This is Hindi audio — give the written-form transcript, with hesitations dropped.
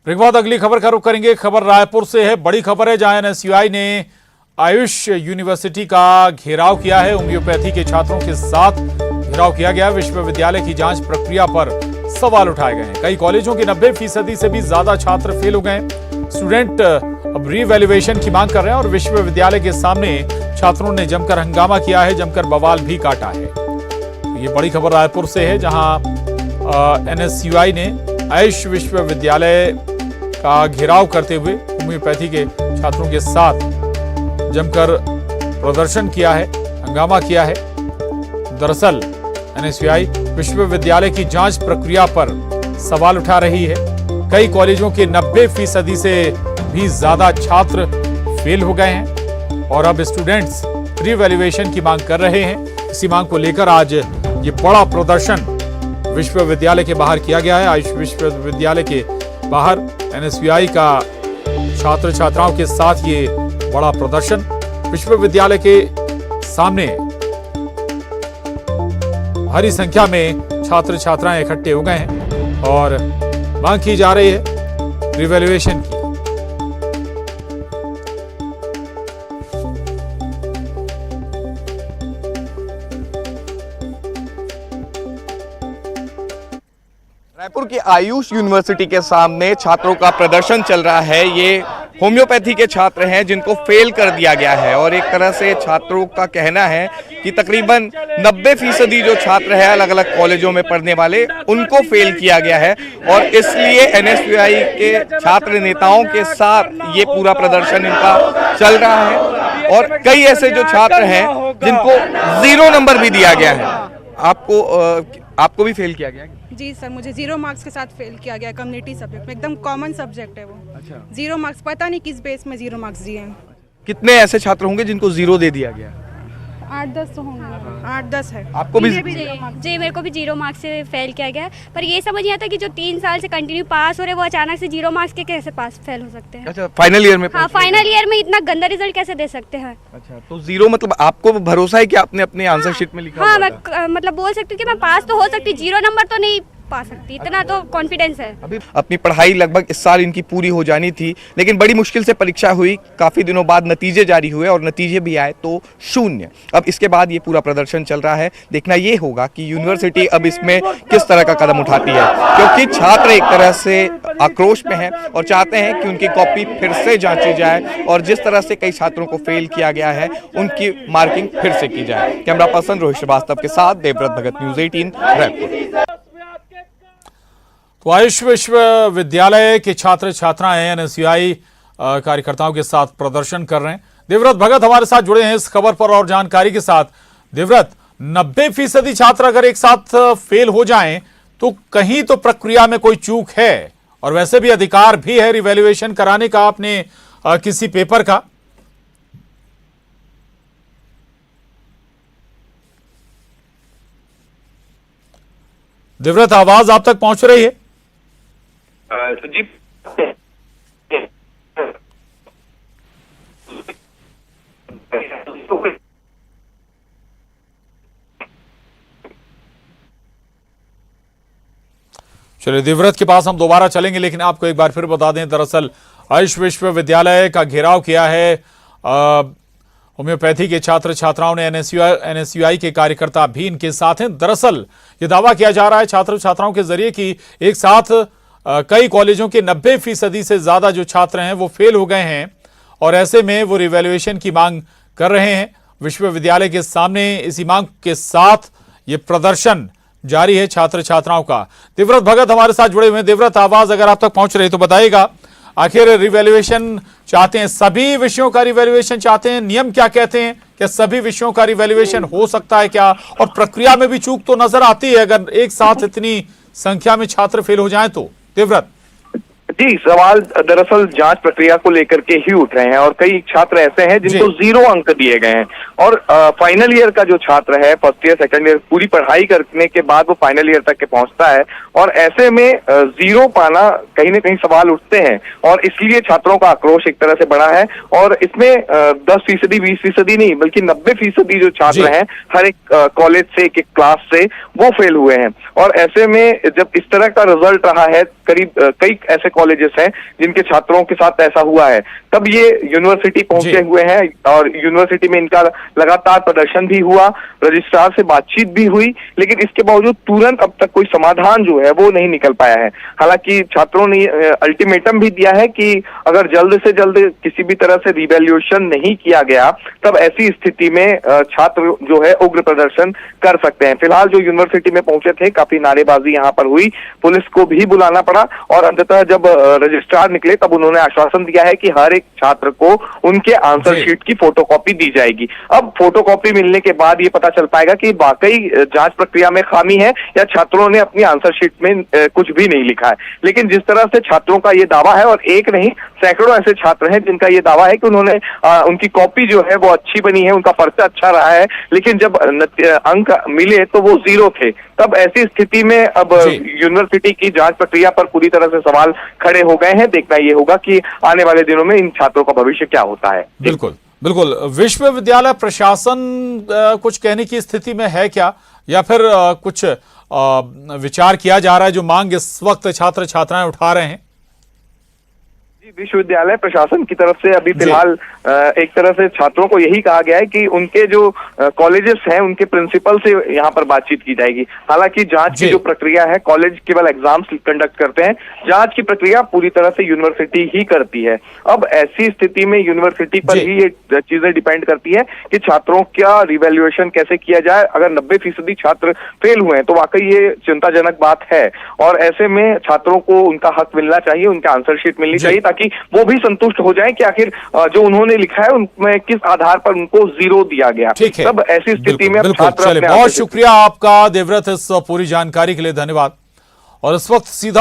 ब्रेक बाद अगली खबर का रुख करेंगे। खबर रायपुर से है। बड़ी खबर है जहां एनएसयूआई ने आयुष यूनिवर्सिटी का घेराव किया है। होम्योपैथी के छात्रों के साथ घेराव किया गया। विश्वविद्यालय की जांच प्रक्रिया पर सवाल उठाए गए हैं। कई कॉलेजों के 90% से भी ज्यादा छात्र फेल हो गए हैं। स्टूडेंट अब रीवैल्यूएशन की मांग कर रहे हैं और विश्वविद्यालय के सामने छात्रों ने जमकर हंगामा किया है, जमकर बवाल भी काटा है। ये बड़ी खबर रायपुर से है जहां एनएसयूआई ने आयुष विश्वविद्यालय का घेराव करते हुए होम्योपैथी के छात्रों के साथ जमकर प्रदर्शन किया है, हंगामा किया है। दरअसल एनएसयूआई विश्वविद्यालय की जांच प्रक्रिया पर सवाल उठा रही है। कई कॉलेजों के 90% से भी ज्यादा छात्र फेल हो गए हैं और अब स्टूडेंट्स रीवैल्यूएशन की मांग कर रहे हैं। इसी मांग को लेकर आज ये बड़ा प्रदर्शन विश्वविद्यालय के बाहर किया गया है। आयुष विश्वविद्यालय के बाहर एनएसयूआई का छात्र छात्राओं के साथ ये बड़ा प्रदर्शन विश्वविद्यालय के सामने भारी संख्या में छात्र छात्राएं इकट्ठे हो गए हैं और मांग की जा रही है रिवैल्यूएशन की। रायपुर की आयुष यूनिवर्सिटी के सामने छात्रों का प्रदर्शन चल रहा है। ये होम्योपैथी के छात्र हैं जिनको फेल कर दिया गया है और एक तरह से छात्रों का कहना है कि तकरीबन 90% जो छात्र हैं अलग अलग कॉलेजों में पढ़ने वाले, उनको फेल किया गया है और इसलिए एनएसयूआई के छात्र नेताओं के साथ ये पूरा प्रदर्शन इनका चल रहा है। और कई ऐसे जो छात्र हैं जिनको 0 नंबर भी दिया गया है। आपको भी फेल किया गया? जी सर, मुझे 0 मार्क्स के साथ फेल किया गया कम्युनिटी सब्जेक्ट में। एकदम कॉमन सब्जेक्ट है वो। अच्छा। 0 मार्क्स, पता नहीं किस बेस में 0 मार्क्स दिए हैं। कितने ऐसे छात्र होंगे जिनको 0 दे दिया गया? 8-10 तो होंगे। 8-10 है। आपको भी? जी, मेरे को भी 0 मार्क्स से फेल किया गया। पर ये समझ नहीं आता कि जो 3 साल से कंटिन्यू पास हो रहे, वो अचानक से 0 मार्क्स के कैसे पास फेल हो सकते हैं? अच्छा, फाइनल ईयर में? हाँ, फाइनल ईयर में इतना गंदा रिजल्ट कैसे दे सकते हैं? अच्छा, तो 0 मतलब आपको भरोसा है कि आपने अपने आंसर शीट में लिखा? हाँ, मैं मतलब बोल सकती हूँ कि मैं पास तो हो सकती, 0 नंबर तो नहीं पा सकती, इतना तो कॉन्फिडेंस है। अभी अपनी पढ़ाई लगभग इस साल इनकी पूरी हो जानी थी, लेकिन बड़ी मुश्किल से परीक्षा हुई। काफी दिनों बाद नतीजे जारी हुए और नतीजे भी आए तो 0। अब इसके बाद ये पूरा प्रदर्शन चल रहा है। देखना ये होगा कि यूनिवर्सिटी अब इसमें किस तरह का कदम उठाती है, क्योंकि छात्र एक तरह से आक्रोश में हैं और चाहते हैं कि उनकी कॉपी फिर से जांची जाए और जिस तरह से कई छात्रों को फेल किया गया है उनकी मार्किंग फिर से की जाए। कैमरा पर्सन रोहित श्रीवास्तव के साथ देवव्रत भगत, न्यूज़ 18 रायपुर। तो आयुष विश्वविद्यालय के छात्र छात्राएं एनएसयूआई कार्यकर्ताओं के साथ प्रदर्शन कर रहे हैं। देवव्रत भगत हमारे साथ जुड़े हैं इस खबर पर और जानकारी के साथ। देवव्रत, 90% छात्र अगर एक साथ फेल हो जाएं तो कहीं तो प्रक्रिया में कोई चूक है और वैसे भी अधिकार भी है रिवैल्यूएशन कराने का अपने किसी पेपर का। देवव्रत, आवाज आप तक पहुंच रही है? जी, चलिए देवव्रत के पास हम दोबारा चलेंगे, लेकिन आपको एक बार फिर बता दें, दरअसल आयुष विश्वविद्यालय का घेराव किया है होम्योपैथी के छात्र छात्राओं ने। एनएसयूआई के कार्यकर्ता भी इनके साथ हैं। दरअसल ये दावा किया जा रहा है छात्र छात्राओं के जरिए कि एक साथ कई कॉलेजों के 90% से ज्यादा जो छात्र हैं वो फेल हो गए हैं और ऐसे में वो रिवैल्यूएशन की मांग कर रहे हैं विश्वविद्यालय के सामने। इसी मांग के साथ ये प्रदर्शन जारी है छात्र छात्राओं का। देवव्रत भगत हमारे साथ जुड़े हुए हैं। देवव्रत, आवाज अगर आप तक पहुंच रही तो बताइएगा, आखिर रिवैल्यूएशन चाहते हैं, सभी विषयों का रिवैल्यूएशन चाहते हैं? नियम क्या कहते हैं? क्या सभी विषयों का रिवैल्यूएशन हो सकता है क्या? और प्रक्रिया में भी चूक तो नजर आती है अगर एक साथ इतनी संख्या में छात्र फेल हो जाएं तो। देवव्रत जी, सवाल दरअसल जांच प्रक्रिया को लेकर के ही उठ रहे हैं और कई छात्र ऐसे हैं जिनको 0 अंक दिए गए हैं और फाइनल ईयर का जो छात्र है, फर्स्ट ईयर सेकंड ईयर पूरी पढ़ाई करने के बाद वो फाइनल ईयर तक के पहुंचता है और ऐसे में 0 पाना कहीं ना कहीं सवाल उठते हैं और इसलिए छात्रों का आक्रोश एक तरह से बढ़ा है। और इसमें 10%, 20% नहीं बल्कि 90% जो छात्र हैं हर एक कॉलेज से, एक क्लास से वो फेल हुए हैं और ऐसे में जब इस तरह का रिजल्ट रहा है, करीब कई ऐसे कॉलेजेस हैं जिनके छात्रों के साथ ऐसा हुआ है। तब ये यूनिवर्सिटी पहुंचे हुए हैं और यूनिवर्सिटी में इनका लगातार प्रदर्शन भी हुआ, रजिस्ट्रार से बातचीत भी हुई, लेकिन इसके बावजूद तुरंत अब तक कोई समाधान जो है वो नहीं निकल पाया है। हालांकि छात्रों ने अल्टीमेटम भी दिया है कि अगर जल्द से जल्द किसी भी तरह से रिवैल्यूएशन नहीं किया गया तब ऐसी स्थिति में छात्र जो है उग्र प्रदर्शन कर सकते हैं। फिलहाल जो यूनिवर्सिटी में पहुंचे थे, काफी नारेबाजी यहाँ पर हुई, पुलिस को भी बुलाना पड़ा और अंततः जब रजिस्ट्रार निकले तब उन्होंने आश्वासन दिया है कि हर एक छात्र को उनके आंसर शीट की फोटोकॉपी दी जाएगी। अब फोटोकॉपी मिलने के बाद ये पता चल पाएगा कि वाकई जांच प्रक्रिया में खामी है या छात्रों ने अपनी आंसर शीट में कुछ भी नहीं लिखा है। लेकिन जिस तरह से छात्रों का ये दावा है, और एक नहीं सैकड़ों ऐसे छात्र हैं जिनका ये दावा है कि उन्होंने उनकी कॉपी जो है वो अच्छी बनी है, उनका पर्चा अच्छा रहा है, लेकिन जब अंक मिले तो वो 0 थे। तब ऐसी स्थिति में अब यूनिवर्सिटी की जांच प्रक्रिया पर पूरी तरह से सवाल खड़े हो गए हैं। देखना ये होगा कि आने वाले दिनों में इन छात्रों का भविष्य क्या होता है। बिल्कुल बिल्कुल। विश्वविद्यालय प्रशासन कुछ कहने की स्थिति में है क्या, या फिर कुछ विचार किया जा रहा है जो मांग इस वक्त छात्र छात्राएं उठा रहे हैं? विश्वविद्यालय प्रशासन की तरफ से अभी फिलहाल एक तरह से छात्रों को यही कहा गया है कि उनके जो कॉलेजेस हैं उनके प्रिंसिपल से यहाँ पर बातचीत की जाएगी। हालांकि जांच की जो प्रक्रिया है, कॉलेज केवल एग्जाम्स कंडक्ट करते हैं, जांच की प्रक्रिया पूरी तरह से यूनिवर्सिटी ही करती है। अब ऐसी स्थिति में यूनिवर्सिटी पर ही ये चीजें डिपेंड करती है कि छात्रों का रिवैल्यूएशन कैसे किया जाए। अगर 90% छात्र फेल हुए हैं तो वाकई ये चिंताजनक बात है, और ऐसे में छात्रों को उनका हक मिलना चाहिए, उनका आंसर शीट मिलनी चाहिए ताकि वो भी संतुष्ट हो जाएं कि आखिर जो उन्होंने लिखा है उनमें किस आधार पर उनको 0 दिया गया। ठीक है, तब ऐसी स्थिति में बहुत शुक्रिया आपका देवव्रत, इस पूरी जानकारी के लिए धन्यवाद। और इस वक्त सीधा